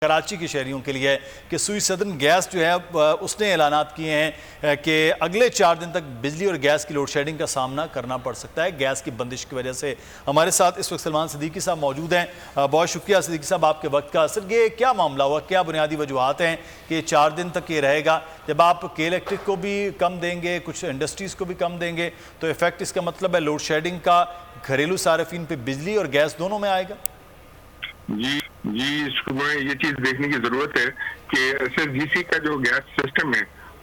کراچی کے شہریوں کے لیے کہ سوئی سدرن گیس جو ہے اس نے اعلانات کیے ہیں کہ اگلے 4 دن تک بجلی اور گیس کی لوڈ شیڈنگ کا سامنا کرنا پڑ سکتا ہے گیس کی بندش کی وجہ سے۔ ہمارے ساتھ اس وقت سلمان صدیقی صاحب موجود ہیں۔ بہت شکریہ صدیقی صاحب آپ کے وقت کا۔ اصل یہ کیا معاملہ ہوا، کیا بنیادی وجوہات ہیں کہ 4 دن تک یہ رہے گا؟ جب آپ کے الیکٹرک کو بھی کم دیں گے، کچھ انڈسٹریز کو بھی کم دیں گے، تو ایفیکٹ اس کا مطلب ہے لوڈ شیڈنگ کا گھریلو صارفین پہ بجلی اور گیس دونوں میں آئے گا؟ جی اس کو یہ چیز دیکھنے کی ضرورت ہے کہ ایس ایس جی سی کا جو گیس سسٹم ہے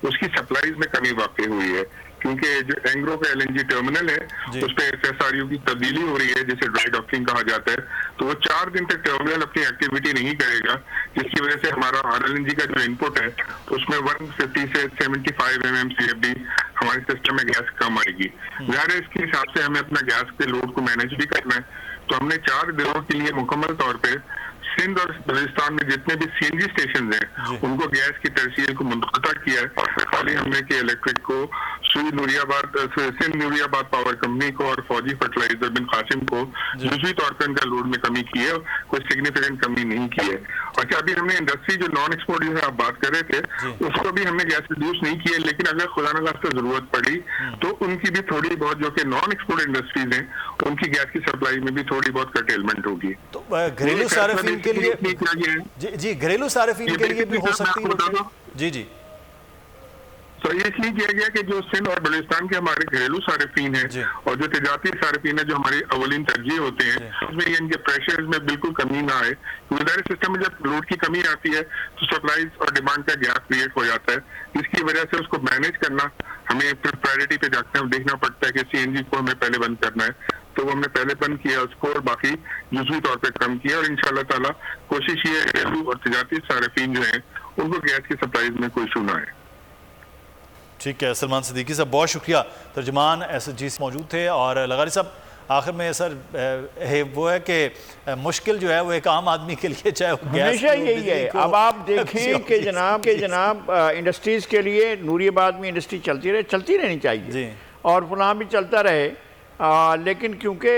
اس کی سپلائیز میں کمی واقع ہوئی ہے، کیونکہ جو اینگرو کا ایل این جی ٹرمینل ہے اس پہ ایف ایس آر یو کی تبدیلی ہو رہی ہے جسے ڈرائی ڈاکنگ کہا جاتا ہے، تو وہ 4 دن تک ٹرمینل اپنی ایکٹیویٹی نہیں کرے گا، جس کی وجہ سے ہمارا آر ایل این جی کا جو انپٹ ہے اس میں 150 سے 75 MMCFD ہمارے سسٹم میں گیس کم آئے گی۔ ظاہر ہے اس کے حساب سے ہمیں اپنا گیس کے لوڈ کو مینیج بھی کرنا ہے، تو ہم نے 4 دنوں کے لیے مکمل طور پہ سندھ اور بلوچستان میں جتنے بھی سی این جی اسٹیشنز ہیں ان کو گیس کی ترسیل کو منقطع کیا ہے۔ خالی ہم نے کہ الیکٹرک کو سندھ نوری آباد پاور کمپنی کو اور فوجی فرٹیلائزر بن قاسم کو جزوی طور پر ان کا لوڈ میں کمی کی ہے، کوئی سگنیفیکنٹ کمی نہیں کی ہے۔ اچھا، ابھی ہم نے انڈسٹری جو نان ایکسپورٹ جیسے آپ بات کر رہے تھے اس کو بھی ہم نے گیس ریڈیوس نہیں کی ہے، لیکن اگر خدا نخواستہ ضرورت پڑی تو ان کی بھی تھوڑی بہت جو کہ نان ایکسپورٹ انڈسٹریز ہیں ان کی گیس کی سپلائی میں بھی تھوڑی بہت کرٹیلمنٹ ہوگی۔ تو گھریلو صارفین کے لیے جی گھریلو صارفین کے لیے بھی ہو سکتی ہے؟ جی تو یہ اس لیے کیا گیا کہ جو سندھ اور بلوچستان کے ہمارے گھریلو صارفین ہیں اور جو تجارتی صارفین ہیں جو ہماری اولین ترجیح ہوتے ہیں اس میں ان کے پریشرز میں بالکل کمی نہ آئے، کیونکہ ظاہر سسٹم میں جب لوڈ کی کمی آتی ہے تو سپلائیز اور ڈیمانڈ کا گیپ کریٹ ہو جاتا ہے، جس کی وجہ سے اس کو مینیج کرنا ہمیں پھر پرائرٹی پہ جاتے ہیں دیکھنا پڑتا ہے کہ سی این جی کو ہمیں پہلے بند کرنا ہے، تو وہ ہم نے پہلے بند کیا اس کو اور باقی جزوی طور پہ کم کیا، اور انشاءاللہ تعالیٰ کوشش یہ ہے گھریلو اور تجارتی صارفین جو ہیں ان کو گیس کی سپلائیز میں کوئی ایشو نہ آئے۔ ٹھیک ہے، سلمان صدیقی صاحب بہت شکریہ۔ ترجمان ایس ایس جی سے موجود تھے۔ اور لغاری صاحب آخر میں سر وہ ہے کہ مشکل جو ہے وہ ایک عام آدمی کے لیے چاہے وہ گیس ہمیشہ یہی ہے۔ اب آپ دیکھیں کہ جناب انڈسٹریز کے لیے نوری آباد میں انڈسٹری چلتی رہنی چاہیے اور فلاں بھی چلتا رہے، لیکن کیونکہ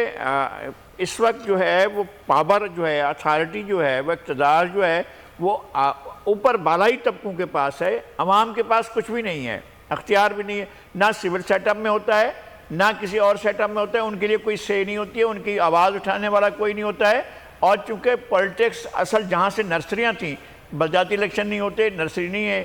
اس وقت جو ہے وہ پاور جو ہے اتھارٹی جو ہے وہ اقتدار جو ہے وہ اوپر بالائی طبقوں کے پاس ہے، عوام کے پاس کچھ بھی نہیں ہے، اختیار بھی نہیں ہے، نہ سول سیٹ اپ میں ہوتا ہے نہ کسی اور سیٹ اپ میں ہوتا ہے، ان کے لیے کوئی سے نہیں ہوتی ہے، ان کی آواز اٹھانے والا کوئی نہیں ہوتا ہے۔ اور چونکہ پولیٹکس اصل جہاں سے نرسریاں تھیں، بلدیاتی الیکشن نہیں ہوتے، نرسری نہیں ہے،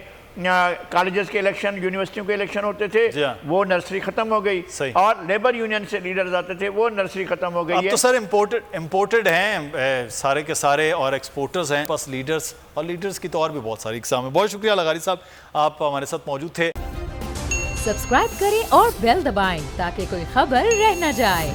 کالجز کے الیکشن، یونیورسٹیوں کے الیکشن ہوتے تھے، وہ نرسری ختم ہو گئی، اور لیبر یونین سے لیڈرز آتے تھے، وہ نرسری ختم ہو گئی ہے۔ اب تو سر امپورٹڈ ہیں سارے کے سارے اور ایکسپورٹرز ہیں، بس لیڈرز اور لیڈرز کی تو اور بھی بہت ساری اقسام ہیں۔ بہت شکریہ لغاری صاحب، آپ ہمارے ساتھ موجود تھے۔ سبسکرائب کریں اور بیل دبائیں تاکہ کوئی خبر رہ نہ جائے۔